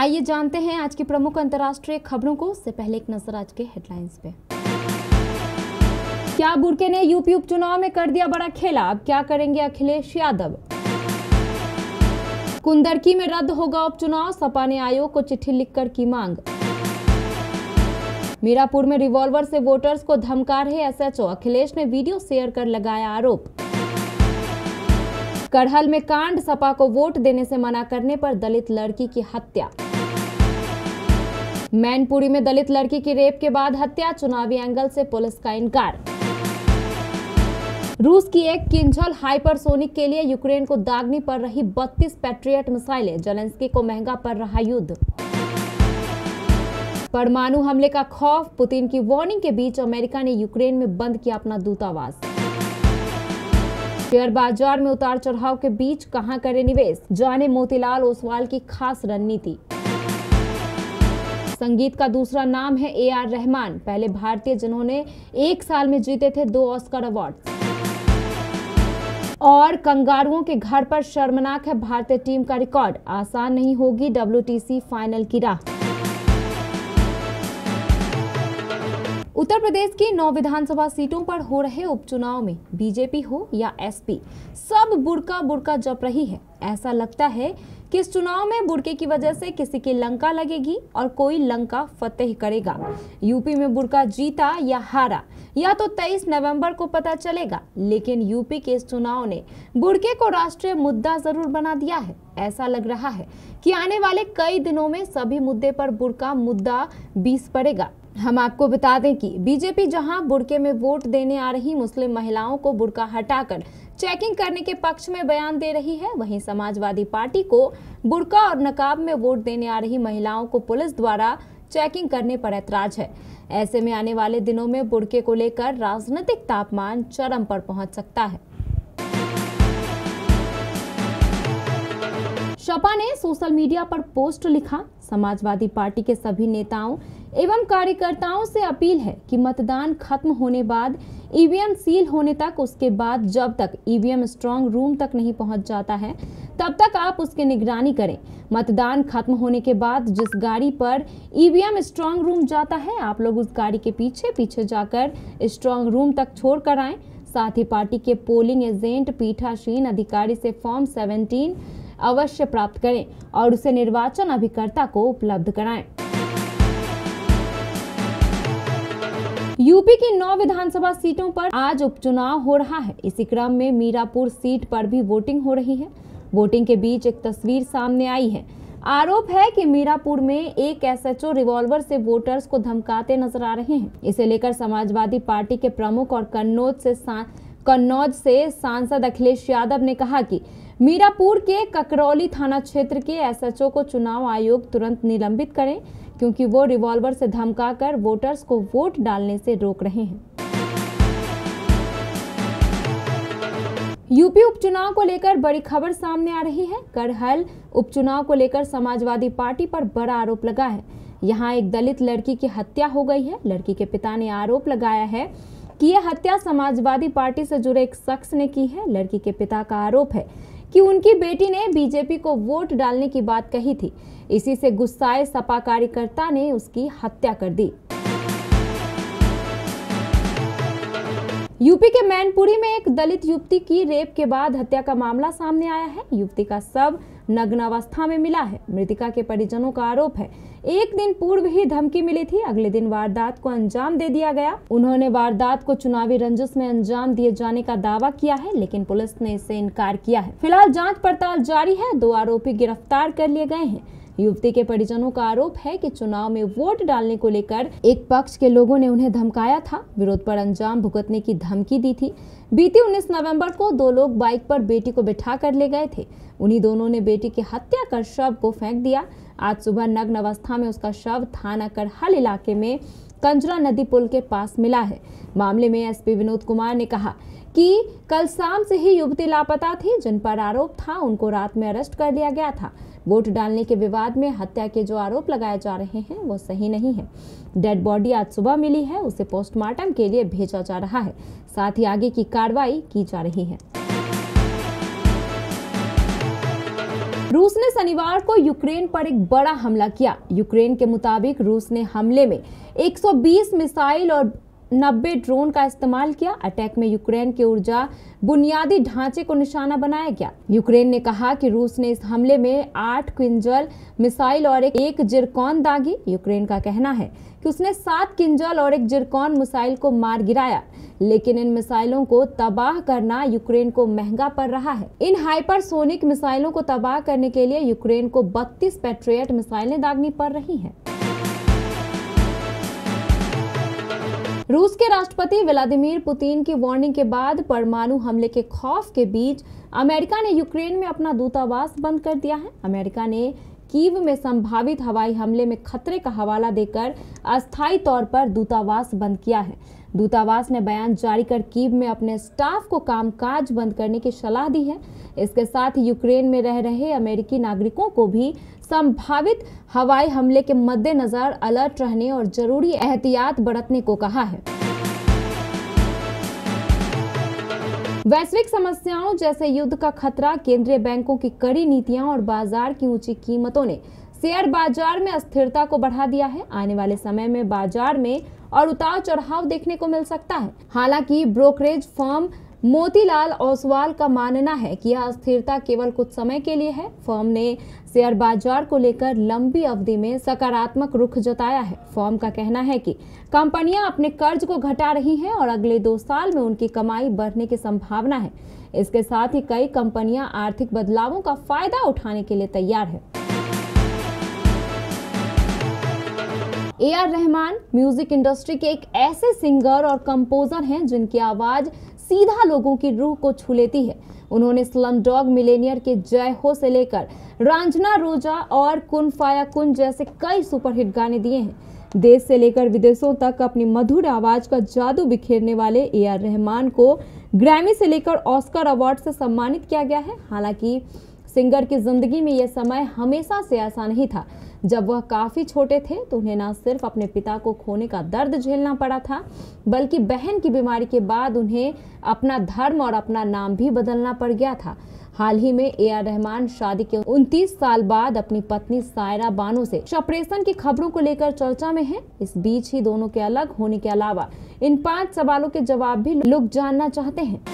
आइए जानते हैं आज की प्रमुख अंतर्राष्ट्रीय खबरों को। उससे पहले एक नजर आज के हेडलाइंस पे। क्या बुर्के ने यूपी उपचुनाव में कर दिया बड़ा खेला, अब क्या करेंगे अखिलेश यादव। कुंदरकी में रद्द होगा उपचुनाव, सपा ने आयोग को चिट्ठी लिखकर की मांग। मीरापुर में रिवॉल्वर से वोटर्स को धमका रहे एसएचओ, अखिलेश ने वीडियो शेयर कर लगाया आरोप। करहल में कांड, सपा को वोट देने से मना करने पर दलित लड़की की हत्या। मैनपुरी में दलित लड़की की रेप के बाद हत्या, चुनावी एंगल से पुलिस का इनकार। रूस की एक किंजल हाइपरसोनिक के लिए यूक्रेन को दागनी पड़ रही 32 पैट्रियट मिसाइलें, जेलेंस्की को महंगा पड़ रहा युद्ध। परमाणु हमले का खौफ, पुतिन की वार्निंग के बीच अमेरिका ने यूक्रेन में बंद किया अपना दूतावास। शेयर बाजार में उतार चढ़ाव के बीच कहां करें निवेश, जाने मोतीलाल ओसवाल की खास रणनीति। संगीत का दूसरा नाम है AR रहमान, पहले भारतीय जिन्होंने एक साल में जीते थे 2 ऑस्कर अवार्ड। और कंगारुओं के घर पर शर्मनाक है भारतीय टीम का रिकॉर्ड, आसान नहीं होगी WTC फाइनल की राह। उत्तर प्रदेश की 9 विधानसभा सीटों पर हो रहे उपचुनाव में बीजेपी हो या SP, सब बुर्का बुर्का जप रही है। ऐसा लगता है कि इस चुनाव में बुर्के की वजह से किसी की लंका लगेगी और कोई लंका फतेह करेगा। यूपी में बुर्का जीता या हारा, या तो 23 नवंबर को पता चलेगा, लेकिन यूपी के इस चुनाव ने बुर्के को राष्ट्रीय मुद्दा जरूर बना दिया है। ऐसा लग रहा है कि आने वाले कई दिनों में सभी मुद्दे पर बुर्का मुद्दा बीस पड़ेगा। हम आपको बता दें कि बीजेपी जहां बुर्के में वोट देने आ रही मुस्लिम महिलाओं को बुर्का हटाकर चेकिंग करने के पक्ष में बयान दे रही है, वहीं समाजवादी पार्टी को बुर्का और नकाब में वोट देने आ रही महिलाओं को पुलिस द्वारा चेकिंग करने पर ऐतराज है। ऐसे में आने वाले दिनों में बुर्के को लेकर राजनीतिक तापमान चरम पर पहुंच सकता है। सपा ने सोशल मीडिया पर पोस्ट लिखा, समाजवादी पार्टी के सभी नेताओं एवं कार्यकर्ताओं से अपील है कि मतदान खत्म होने बाद ईवीएम सील होने तक, उसके बाद जब तक ईवीएम स्ट्रांग रूम तक नहीं पहुंच जाता है तब तक आप उसकी निगरानी करें। मतदान खत्म होने के बाद जिस गाड़ी पर ईवीएम स्ट्रांग रूम जाता है, आप लोग उस गाड़ी के पीछे पीछे जाकर स्ट्रांग रूम तक छोड़ कर आएं। साथ ही पार्टी के पोलिंग एजेंट पीठासीन अधिकारी से फॉर्म 17 अवश्य प्राप्त करें और उसे निर्वाचन अभिकर्ता को उपलब्ध कराएं। यूपी की 9 विधानसभा सीटों पर आज उपचुनाव हो रहा है। इसी क्रम में मीरापुर सीट पर भी वोटिंग हो रही है। वोटिंग के बीच एक तस्वीर सामने आई है। आरोप है कि मीरापुर में एक SHO रिवॉल्वर से वोटर्स को धमकाते नजर आ रहे हैं। इसे लेकर समाजवादी पार्टी के प्रमुख और कन्नौज से सांसद अखिलेश यादव ने कहा कि मीरापुर के ककरौली थाना क्षेत्र के SHO को चुनाव आयोग तुरंत निलंबित करें, क्योंकि वो रिवॉल्वर से धमकाकर वोटर्स को वोट डालने से रोक रहे हैं। यूपी उपचुनाव को लेकर बड़ी खबर सामने आ रही है। करहल उपचुनाव को लेकर समाजवादी पार्टी पर बड़ा आरोप लगा है। यहां एक दलित लड़की की हत्या हो गई है। लड़की के पिता ने आरोप लगाया है कि यह हत्या समाजवादी पार्टी से जुड़े एक शख्स ने की है। लड़की के पिता का आरोप है कि उनकी बेटी ने बीजेपी को वोट डालने की बात कही थी। इसी से गुस्साए सपा कार्यकर्ता ने उसकी हत्या कर दी। यूपी के मैनपुरी में एक दलित युवती की रेप के बाद हत्या का मामला सामने आया है। युवती का शव नग्न अवस्था में मिला है। मृतका के परिजनों का आरोप है एक दिन पूर्व ही धमकी मिली थी, अगले दिन वारदात को अंजाम दे दिया गया। उन्होंने वारदात को चुनावी रंजिश में अंजाम दिए जाने का दावा किया है, लेकिन पुलिस ने इससे इनकार किया है। फिलहाल जांच पड़ताल जारी है। 2 आरोपी गिरफ्तार कर लिए गए हैं। युवती के परिजनों का आरोप है कि चुनाव में वोट डालने को लेकर एक पक्ष के लोगों ने उन्हें धमकाया था, विरोध पर अंजाम भुगतने की धमकी दी थी। बीती 19 नवंबर को 2 लोग बाइक पर बेटी को बिठा कर ले गए थे। उन्हीं दोनों ने बेटी की हत्या कर शव को फेंक दिया। आज सुबह नग्न अवस्था में उसका शव थाना करहल इलाके में कंजरा नदी पुल के पास मिला है। मामले में SP विनोद कुमार ने कहा कि कल शाम से ही युवती लापता थी। जिन पर आरोप था उनको रात में अरेस्ट कर लिया गया था। वोट डालने के विवाद में हत्या के जो आरोप लगाए जा रहे हैं वो सही नहीं है। डेड बॉडी आज सुबह मिली है, उसे पोस्टमार्टम के लिए भेजा जा रहा है। साथ ही आगे की कार्रवाई की जा रही है। रूस ने शनिवार को यूक्रेन पर एक बड़ा हमला किया। यूक्रेन के मुताबिक रूस ने हमले में 120 मिसाइल और 90 ड्रोन का इस्तेमाल किया। अटैक में यूक्रेन के ऊर्जा बुनियादी ढांचे को निशाना बनाया गया। यूक्रेन ने कहा कि रूस ने इस हमले में 8 किंजल मिसाइल और एक जिरकॉन दागी। यूक्रेन का कहना है कि उसने 7 किंजल और एक जिरकॉन मिसाइल को मार गिराया, लेकिन इन मिसाइलों को तबाह करना यूक्रेन को महंगा पड़ रहा है। इन हाइपरसोनिक मिसाइलों को तबाह करने के लिए यूक्रेन को 32 पैट्रियट मिसाइलें दागनी पड़ रही हैं। रूस के राष्ट्रपति व्लादिमीर पुतिन की वार्निंग के बाद परमाणु हमले के खौफ के बीच अमेरिका ने यूक्रेन में अपना दूतावास बंद कर दिया है। अमेरिका ने कीव में संभावित हवाई हमले में खतरे का हवाला देकर अस्थायी तौर पर दूतावास बंद किया है। दूतावास ने बयान जारी कर कीव में अपने स्टाफ को कामकाज बंद करने की सलाह दी है। इसके साथ यूक्रेन में रह रहे अमेरिकी नागरिकों को भी संभावित हवाई हमले के मद्देनजर अलर्ट रहने और जरूरी एहतियात बरतने को कहा है। वैश्विक समस्याओं जैसे युद्ध का खतरा, केंद्रीय बैंकों की कड़ी नीतियां और बाजार की ऊंची कीमतों ने शेयर बाजार में अस्थिरता को बढ़ा दिया है। आने वाले समय में बाजार में और उतार चढ़ाव देखने को मिल सकता है। हालांकि ब्रोकरेज फर्म मोतीलाल ओसवाल का मानना है कि यह अस्थिरता केवल कुछ समय के लिए है। फर्म ने शेयर बाजार को लेकर लंबी अवधि में सकारात्मक रुख जताया है। फर्म का कहना है कि कंपनियां अपने कर्ज को घटा रही हैं और अगले 2 साल में उनकी कमाई बढ़ने की संभावना है। इसके साथ ही कई कंपनियां आर्थिक बदलावों का फायदा उठाने के लिए तैयार है। ए.आर. रहमान म्यूजिक इंडस्ट्री के एक ऐसे सिंगर और कंपोजर हैं जिनकी आवाज सीधा लोगों की रूह को छू लेती है। उन्होंने स्लमडॉग मिलियनेयर के जय हो से लेकर रांझना रोजा और कुन फाया कुन जैसे कई सुपरहिट गाने दिए हैं। देश से लेकर विदेशों तक अपनी मधुर आवाज का जादू बिखेरने वाले ए.आर. रहमान को ग्रैमी से लेकर ऑस्कर अवार्ड से सम्मानित किया गया है। हालांकि सिंगर की जिंदगी में यह समय हमेशा से ऐसा नहीं था। जब वह काफी छोटे थे तो उन्हें न सिर्फ अपने पिता को खोने का दर्द झेलना पड़ा था, बल्कि बहन की बीमारी के बाद उन्हें अपना धर्म और अपना नाम भी बदलना पड़ गया था। हाल ही में ए.आर. रहमान शादी के 29 साल बाद अपनी पत्नी सायरा बानो से सेपरेशन की खबरों को लेकर चर्चा में हैं। इस बीच ही दोनों के अलग होने के अलावा इन 5 सवालों के जवाब भी लोग जानना चाहते हैं।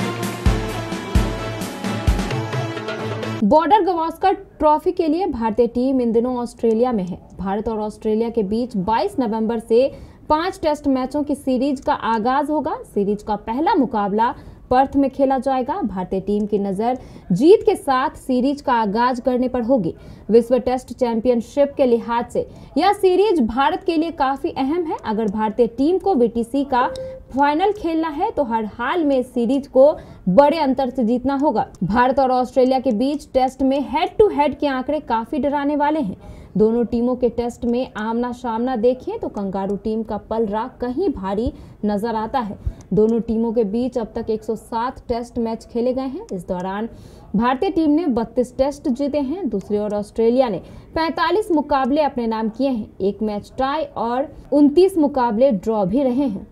बॉर्डर गावस्कर ट्रॉफी के लिए भारतीय टीम इन दिनों ऑस्ट्रेलिया में है। भारत और ऑस्ट्रेलिया के बीच 22 नवंबर से 5 टेस्ट मैचों की सीरीज का आगाज होगा। सीरीज का पहला मुकाबला पर्थ में खेला जाएगा। भारतीय टीम की नजर जीत के साथ सीरीज का आगाज करने पर होगी। विश्व टेस्ट चैंपियनशिप के लिहाज से यह सीरीज भारत के लिए काफी अहम है। अगर भारतीय टीम को वीटीसी का फाइनल खेलना है तो हर हाल में सीरीज को बड़े अंतर से जीतना होगा। भारत और ऑस्ट्रेलिया के बीच टेस्ट में हेड टू हेड के आंकड़े काफी डराने वाले हैं। दोनों टीमों के टेस्ट में आमना सामना देखें तो कंगारू टीम का पलड़ा कहीं भारी नजर आता है। दोनों टीमों के बीच अब तक 107 टेस्ट मैच खेले गए हैं। इस दौरान भारतीय टीम ने 32 टेस्ट जीते हैं। दूसरी ओर ऑस्ट्रेलिया ने 45 मुकाबले अपने नाम किए हैं। 1 मैच टाई और 29 मुकाबले ड्रॉ भी रहे हैं।